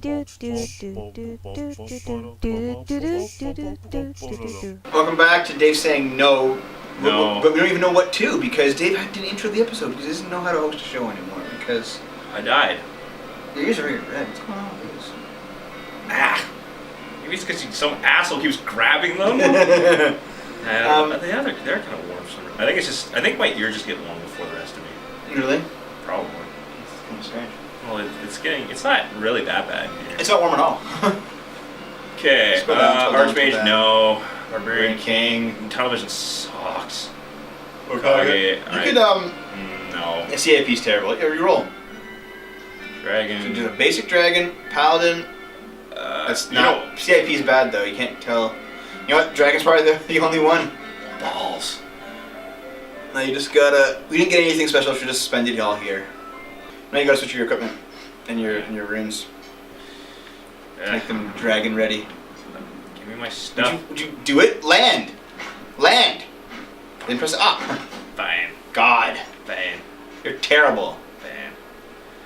Welcome back to Dave saying no. No. But we don't even know what to, because Dave didn't intro the episode because he doesn't know how to host a show anymore because... I died. Your ears are very red. What's going on with these? Ah! Maybe it's because some asshole keeps grabbing them. They're kind of warm. I think my ears just get warm before the rest of me. Really? Probably. It's kind of strange. Well, it's not really that bad here. It's not warm at all. Okay, Archmage, no. Barbarian King. Television sucks. Okay. You could, no. The CIP's terrible. You roll. Dragon. So do a basic dragon, paladin. That's not... CIP's bad, though. You can't tell. You know what? Dragon's probably the only one. Balls. Now you just gotta... We didn't get anything special, so just spend it all here. Now you gotta switch your equipment and your runes. Make them dragon ready. Give me my stuff. Would you do it? Land! Land! Then press up. Fine. God. Fine. You're terrible. Fine.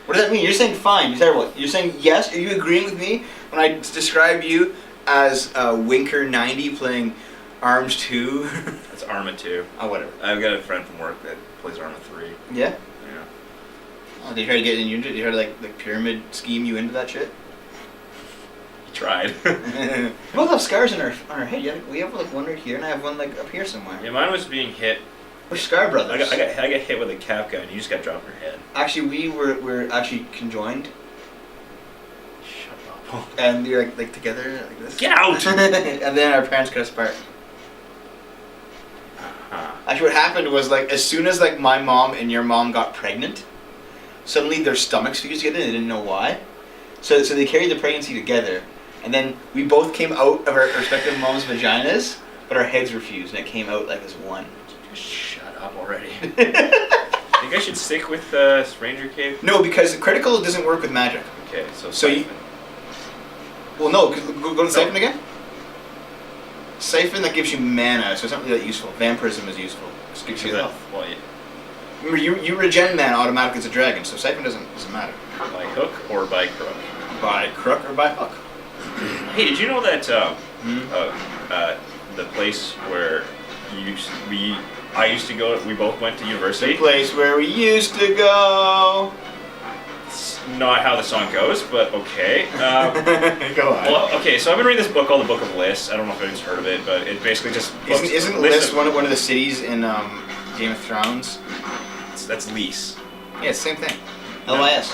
What does that mean? You're saying fine. You're terrible. You're saying yes? Are you agreeing with me when I describe you as Winker90 playing Arms 2? That's Arma 2. Oh, whatever. I've got a friend from work that plays Arma 3. Yeah? Yeah. Oh, did you try to get in? Did you try to like pyramid scheme you into that shit? He tried. We both have scars on our head. We have like one right here, and I have one like up here somewhere. Yeah, mine was being hit. We're Scar Brothers. I got hit with a cap gun. You just got dropped in your head. Actually, we're actually conjoined. Shut up. And you're like together like this. Get out! And then our parents cut us apart. Actually, what happened was like as soon as like my mom and your mom got pregnant, suddenly their stomachs fused together and they didn't know why. So they carried the pregnancy together, and then we both came out of our respective moms' vaginas, but our heads were fused and it came out like as one. Just shut up already. Think I should stick with Ranger Cave? No, because critical doesn't work with magic. Okay, so you... Well, no, go to Siphon again. Siphon, that gives you mana, so it's not really that useful. Vampirism is useful. It gives you health. Well, yeah. Remember, you regen mana automatically as a dragon, so Siphon doesn't matter. By hook or by crook? By crook or by hook. Hey, did you know that the place where I used to go, we both went to university? The place where we used to go. It's not how the song goes, but okay. Go on. Well, okay, so I've been reading this book called The Book of Lists. I don't know if anyone's heard of it, but it basically just... Isn't List one of the cities in Game of Thrones? That's Lys. Yeah, it's the same thing. LYS.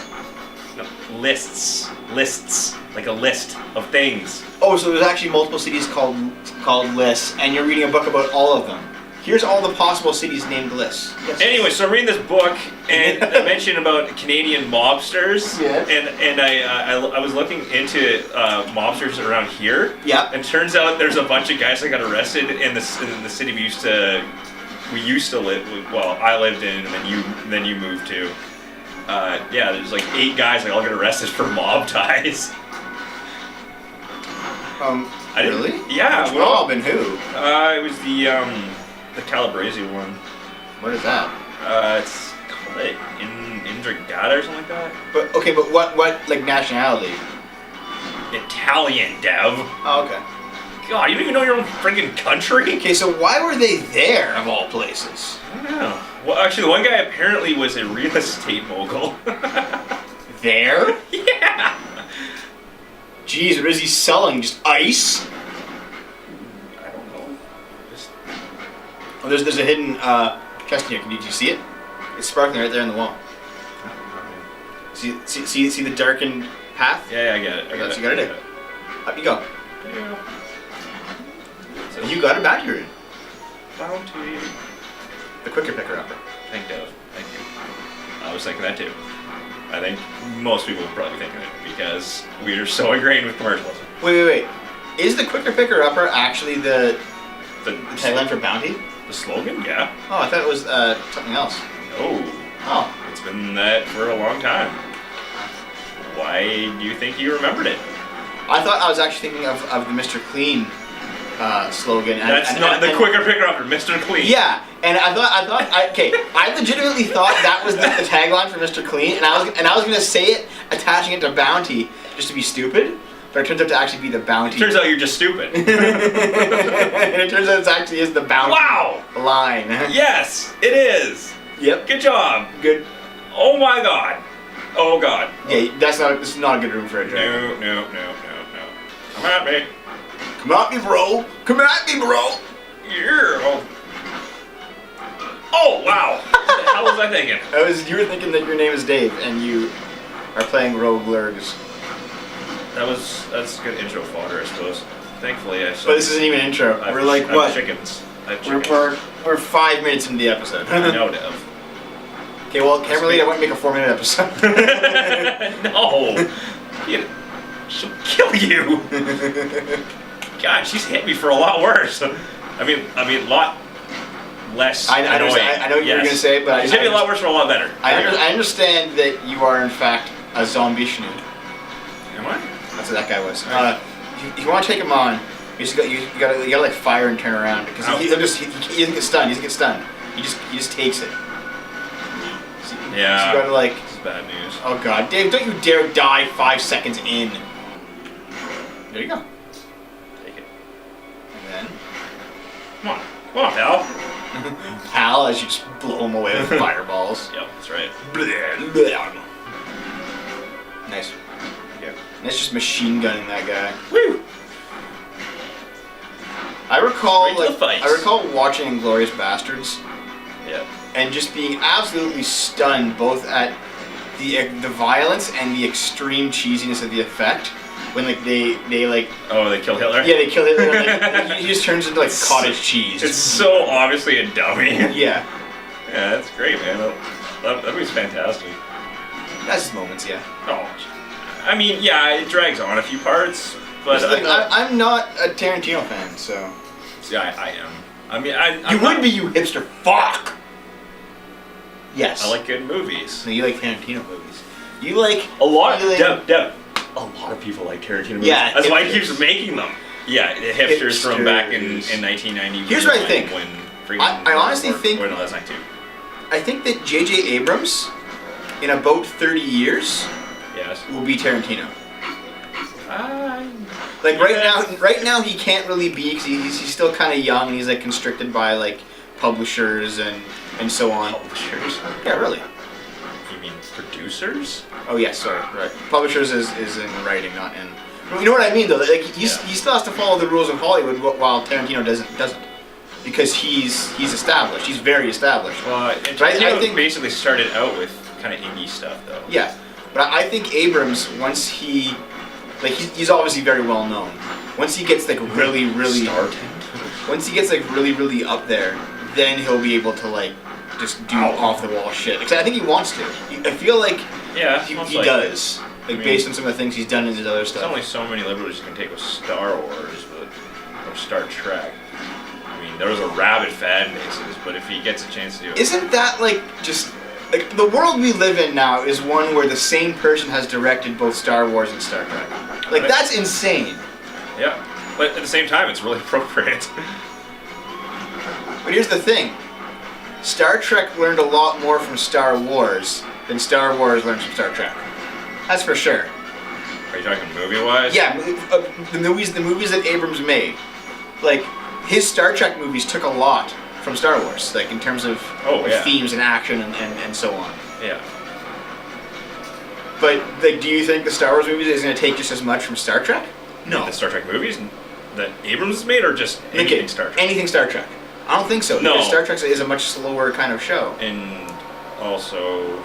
No, lists. Lists. Like a list of things. Oh, so there's actually multiple cities called lists, and you're reading a book about all of them. Here's all the possible cities named lists. Yes. Anyway, so I'm reading this book, and I mentioned about Canadian mobsters. Yes. And I was looking into mobsters around here. Yeah. And turns out there's a bunch of guys that got arrested in the city we used to live. Well, I lived in, and then you moved to. Yeah, there's like 8 guys that all get arrested for mob ties. Really? Yeah. Which mob and who? It was the Calabrese one. What is that? It's called it Indragata or something like that. But what like nationality? Italian, Dev. Oh, okay. God, you don't even know your own friggin' country? Okay, so why were they there of all places? I don't know. Well, actually, the one guy apparently was a real estate mogul. There? Yeah. Jeez, what is he selling? Just ice? I don't know. Just... Oh, there's a hidden chest here. Did you see it? It's sparkling right there on the wall. See the darkened path? Yeah, I get it. That's what you gotta do. Up you go. Yeah. So you got a badger in. Bounty. The quicker picker upper. Thank you. I was thinking that too. I think most people would probably be thinking it because we are so ingrained with commercialism. Wait. Is the quicker picker upper actually the tagline for Bounty? The slogan? Yeah. Oh, I thought it was something else. No. Oh. It's been that for a long time. Why do you think you remembered it? I thought I was actually thinking of the Mr. Clean slogan. That's not the quicker picker upper, Mr. Clean. Yeah, and I legitimately thought that was the tagline for Mr. Clean, and I was gonna say it, attaching it to Bounty, just to be stupid, but it turns out to actually be the bounty. It turns out you're just stupid. And it turns out it actually is the bounty line. Yes, it is. Yep. Good job. Good. Oh my god. Oh god. Yeah, this is not a good room for a dragon. No. Come at me. Come at me, bro. Come at me, bro. Yeah. Oh wow. What the hell was I thinking? You were thinking that your name is Dave and you are playing roguelikes. That's good intro fodder, I suppose. Thankfully, But this isn't even an intro. We're like what? Chickens. We're 5 minutes into the episode. No, Dev. Okay, well, Kimberly, I want to make a 4-minute episode. No. She'll kill you. God, she's hit me for a lot worse. I mean, a lot less annoying. I know what you're going to say, but she's hit me a lot worse for a lot better. I understand that you are, in fact, a zombie shnu. Am I? That's what that guy was. If you want to take him on, you gotta like fire and turn around because he doesn't get stunned. He doesn't get stunned. He just takes it. So you gotta like. This is bad news. Oh god, Dave! Don't you dare die 5 seconds in. There you go. Take it. And then. Come on, pal. Pal, as you just blow him away with fireballs. Yep, that's right. Nice. Yeah. That's just machine gunning that guy. Woo! I recall watching Inglourious Bastards. Yeah. And just being absolutely stunned both at the violence and the extreme cheesiness of the effect when like they like. Oh, they kill Hitler. Yeah, they kill Hitler. And, like, he just turns into like cottage cheese. It's so obviously a dummy. Yeah. Yeah, that's great, man. That was fantastic. That's his moments, yeah. Oh, I mean, yeah, it drags on a few parts, but I'm not a Tarantino fan, so. Yeah, I am. I mean, you would be, you hipster fuck. Yes. I like good movies. No, you like Tarantino movies. You like a lot. Deb. A lot of people like Tarantino movies. Yeah, that's why he keeps making them. Yeah, the hipsters from back in 1990. Here's what I think. When I honestly think. Wait, no, that's 92. I think that J.J. Abrams, in about 30 years, will be Tarantino. Like right now he can't really be because he's still kind of young and he's like constricted by like publishers and so on. Publishers? Yeah, really. You mean producers? Oh yes, sorry. Right. Publishers is in writing, not in. You know what I mean though? Like he still has to follow the rules of Hollywood while Tarantino doesn't. Because he's established. He's very established. Well, I think basically started out with kind of indie stuff though. Yeah, but I think Abrams, once he's obviously very well known. Once he gets like really once he gets like really up there, then he'll be able to like just do off the wall shit. Because I think he wants to. I feel like he does. Like based on some of the things he's done in his other stuff. There's only so many liberties you can take with Star Wars, or Star Trek. I mean, there was a rabid fan bases, but if he gets a chance to do it, isn't that like just. Like, the world we live in now is one where the same person has directed both Star Wars and Star Trek. Like, that's insane. Yeah. But at the same time, it's really appropriate. But here's the thing. Star Trek learned a lot more from Star Wars than Star Wars learned from Star Trek. That's for sure. Are you talking movie-wise? Yeah, the movies that Abrams made. Like, his Star Trek movies took a lot from Star Wars, like in terms of themes and action and so on. Yeah. But like, do you think the Star Wars movies is going to take just as much from Star Trek? No. The Star Trek movies that Abrams made, or just anything Star Trek? Anything Star Trek. I don't think so. No. Because Star Trek is a much slower kind of show. And also,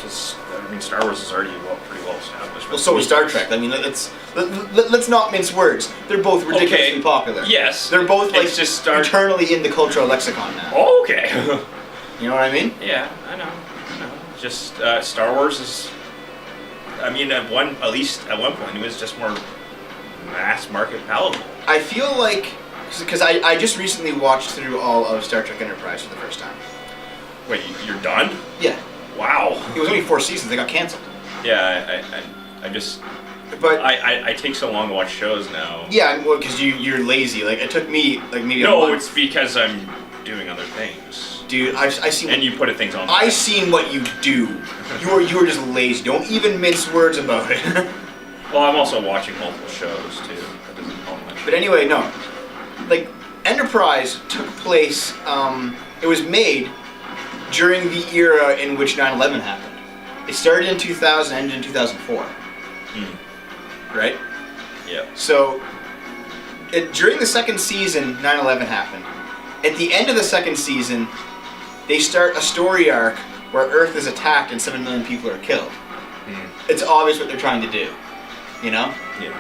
Star Wars is already pretty well established. Well, so is Star Trek. I mean, let's not mince words. They're both ridiculously popular. Yes. They're both like just eternally in the cultural lexicon now. Oh, okay. You know what I mean? Yeah, I know. Just Star Wars is. I mean, at least at one point, it was just more mass market palatable. I feel like because I just recently watched through all of Star Trek Enterprise for the first time. Wait, you're done? Yeah. Wow. It was only 4 seasons. They got canceled. Yeah, I just. But I take so long to watch shows now. Yeah, well, because you're lazy. Like, it took me like maybe. No, a month. it's because I'm doing other things. Dude, I seen. And you put things on. I seen what you do. You are just lazy. Don't even mince words about it. Well, I'm also watching multiple shows too. That doesn't help much. But anyway, no. Like, Enterprise took place, it was made during the era in which 9/11 happened. It started in 2000, ended in 2004. Right? Yeah. So, during the second season, 9/11 happened. At the end of the second season, they start a story arc where Earth is attacked and 7 million people are killed. It's obvious what they're trying to do, you know? Yeah.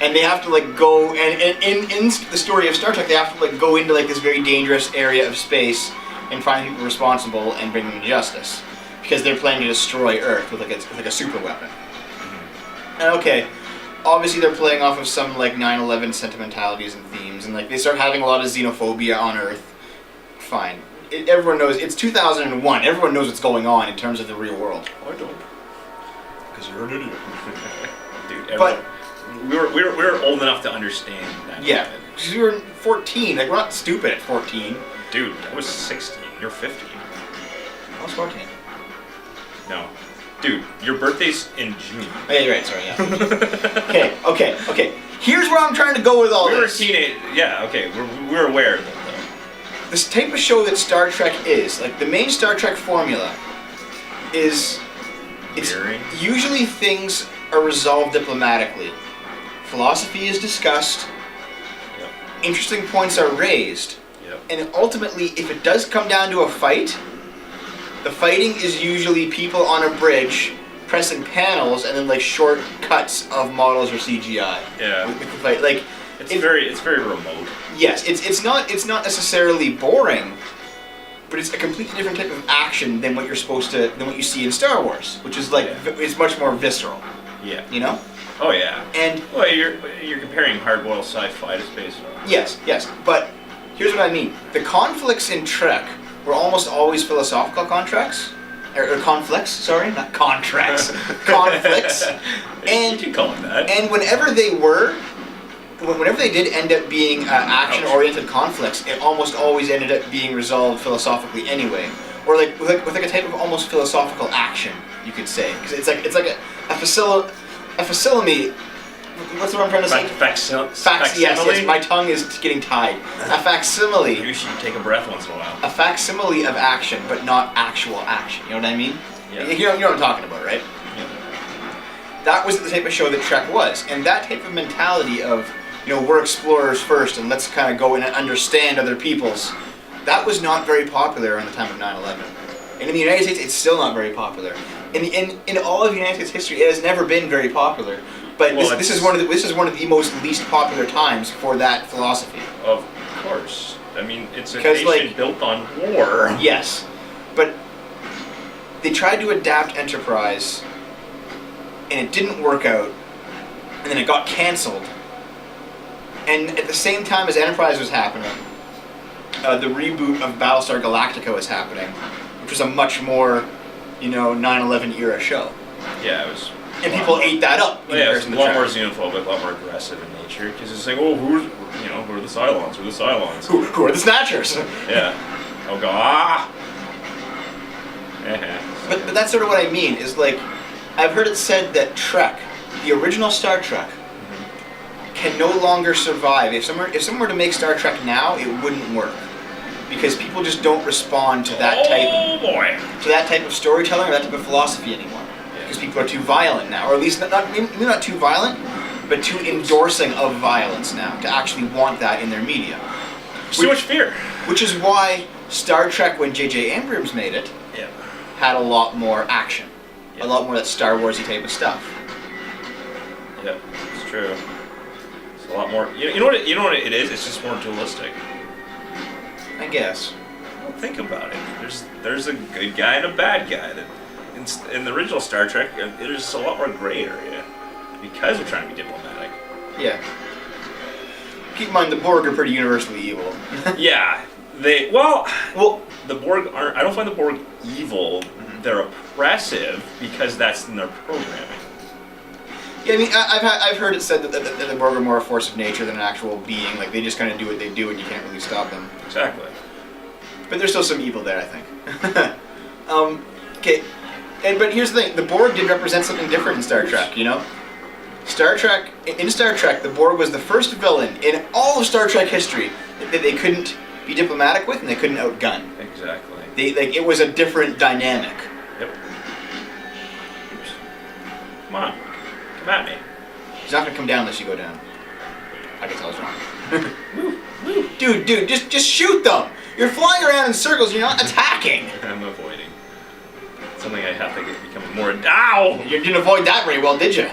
And they have to like go, and in the story of Star Trek, they have to like go into like this very dangerous area of space and find people responsible and bring them to justice, because they're planning to destroy Earth with like a super weapon. And okay, obviously they're playing off of some like 9/11 sentimentalities and themes, and like they start having a lot of xenophobia on Earth. Fine, everyone knows it's 2001. Everyone knows what's going on in terms of the real world. I don't. Because you're an idiot. Dude, But we were old enough to understand that. yeah, because we were 14. Like, we're not stupid at 14. Dude, I was 16. You're 15. I was 14. No. Dude, your birthday's in June. Oh, yeah, you're right. Sorry. Yeah. Okay. Here's where I'm trying to go with all We were this. teenage. Yeah. Okay. We're aware of that though. This type of show that Star Trek is, like the main Star Trek formula, it's Weary. usually things are resolved diplomatically. Philosophy is discussed. Yep. Interesting points are raised. Yep. And ultimately, if it does come down to a fight, the fighting is usually people on a bridge pressing panels and then like short cuts of models or CGI. Yeah. With the fight, like It's very remote. yes, it's not necessarily boring, but it's a completely different type of action than what you see in Star Wars, which is like it's much more visceral. Yeah. You know? Oh yeah. And well, you're comparing hard-boiled sci-fi to space. yes, but here's what I mean. The conflicts in Trek were almost always philosophical contracts. Or conflicts, sorry, not contracts. Conflicts. And you can call it that. And whenever they did end up being action-oriented conflicts, it almost always ended up being resolved philosophically anyway, or like with a type of almost philosophical action, you could say, because it's like a facsimile. What's the word I'm trying to say? Facsimile. Yes, my tongue is getting tied. A facsimile. You should take a breath once in a while. A facsimile of action, but not actual action. You know what I mean? Yeah. You know what I'm talking about, right? Yeah. That was the type of show that Trek was, and that type of mentality of, we're explorers first, and let's kind of go in and understand other peoples. That was not very popular around the time of 9/11, and in the United States, it's still not very popular. In all of United States history, it has never been very popular. But well, this is one of the most least popular times for that philosophy. Of course. I mean, it's a nation built on war. Yes, but they tried to adapt Enterprise, and it didn't work out, and then it got canceled. And at the same time as Enterprise was happening, the reboot of Battlestar Galactica was happening, which was a much more, 9/11 era show. Yeah, it was. And people ate that up. Yeah, it was a lot more xenophobic, a lot more aggressive in nature, because it's like, oh, who are the Cylons? Who are the Cylons? Who are the Snatchers? Yeah. Oh god. But that's sort of what I mean, is like, I've heard it said that Trek, the original Star Trek, can no longer survive. If someone were to make Star Trek now, it wouldn't work. Because people just don't respond to that type of storytelling or that type of philosophy anymore. Because people are too violent now, or at least maybe not too violent, but too endorsing of violence now to actually want that in their media. Too much fear. Which is why Star Trek, when J.J. Abrams made it, had a lot more action, a lot more that Star Warsy type of stuff. Yeah, it's true. It's a lot more. You know what it is? It's just more dualistic. I guess. Well, think about it. There's a good guy and a bad guy. That in the original Star Trek, there's a lot more gray area because they're trying to be diplomatic. Yeah. Keep in mind, the Borg are pretty universally evil. Yeah, the Borg aren't. I don't find the Borg evil. Mm-hmm. They're oppressive because that's in their programming. Yeah, I mean, I've heard it said that the Borg are more a force of nature than an actual being. Like, they just kind of do what they do, and you can't really stop them. Exactly. But there's still some evil there, I think. Okay. But here's the thing: the Borg did represent something different in Star Trek. Star Trek, in Star Trek, the Borg was the first villain in all of Star Trek history that they couldn't be diplomatic with and they couldn't outgun. Exactly. It was a different dynamic. Yep. Oops. Come on. Come at me. He's not gonna come down unless you go down. I guess I was wrong. Dude, just shoot them! You're flying around in circles, you're not attacking! I'm avoiding. Something I have to get becoming more. Ow! You didn't avoid that very well, did you?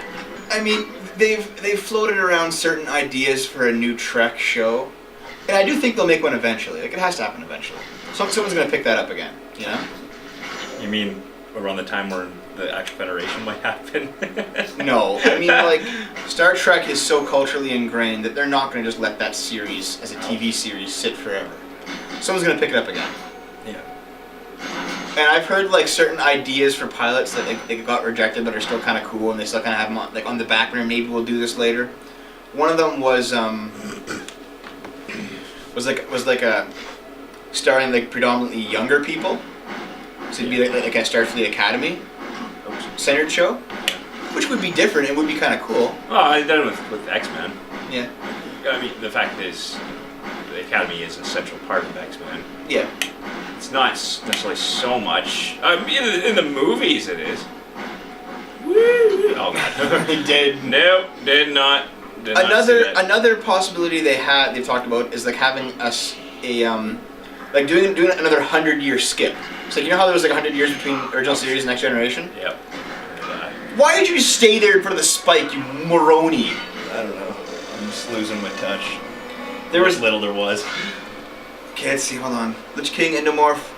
I mean, they've floated around certain ideas for a new Trek show, and I do think they'll make one eventually. Like, it has to happen eventually. Someone's gonna pick that up again, you know? You mean around the time where the actual Federation might happen? No, I mean, like, Star Trek is so culturally ingrained that they're not gonna just let that series, as a TV series, sit forever. Someone's gonna pick it up again. Yeah. And I've heard like certain ideas for pilots that they got rejected, but are still kind of cool, and they still kind of have them on, like on the back burner. Maybe we'll do this later. One of them was starring like predominantly younger people, so it'd be like a Starfleet Academy centered show, which would be different and would be kind of cool. Well, I did it with X-Men. Yeah. I mean, the fact is, the Academy is a central part of X-Men. Yeah. It's not necessarily so much. In the movies, it is. Woo! Oh god. They did. Nope, did not. Did not see that. Another possibility they've talked about is like having us like doing another 100-year skip. So you know how there was like 100 years between original series and Next Generation? Yep. Why did you stay there in front of the spike, you moroni? I don't know. I'm just losing my touch. There was little there was. Okay, let's see, hold on. Lich King, Endomorph.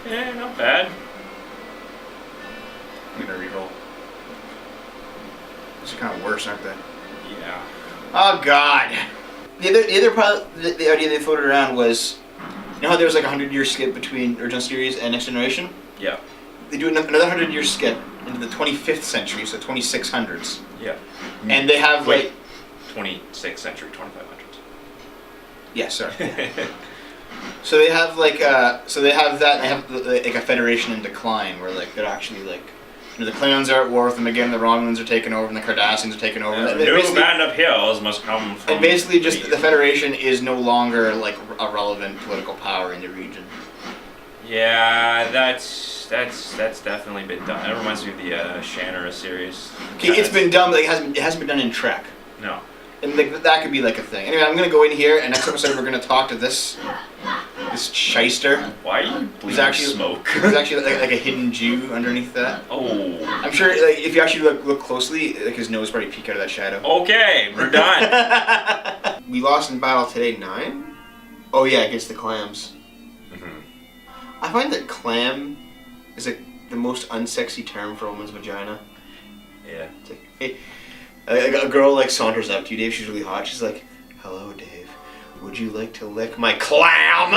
Yeah, not bad. I'm gonna reroll. These are kind of worse, aren't they? Yeah. Oh god. The idea they floated around was, you know how there was like a 100-year skip between original series and Next Generation? Yeah. They do another 100-year skip into the 25th century, so 2600s. Yeah. And they have Wait, 26th century, 2500s. Yeah, sorry. So they have like they have that, and they have like a Federation in decline, where like they're actually like, you know, the Klingons are at war with them again, the Romulans are taking over, and the Cardassians are taking over. New band of heroes must come from. And basically, just the Federation is no longer like a relevant political power in the region. Yeah, that's definitely been done. That reminds me of the Shannara series. Okay, it's been done, but it hasn't been done in Trek. No. And like that could be like a thing. Anyway, I'm gonna go in here, and next episode we're gonna talk to this shyster. Why are you bleeding smoke? There's actually like a hidden Jew underneath that. Oh. I'm sure like, if you actually look closely, like his nose probably peek out of that shadow. Okay, we're done. We lost in battle today 9? Oh yeah, against the clams. Mm-hmm. I find that clam is like the most unsexy term for a woman's vagina. Yeah. It's like, hey, a girl like saunters up to you, Dave. She's really hot. She's like, "Hello, Dave. Would you like to lick my clam?"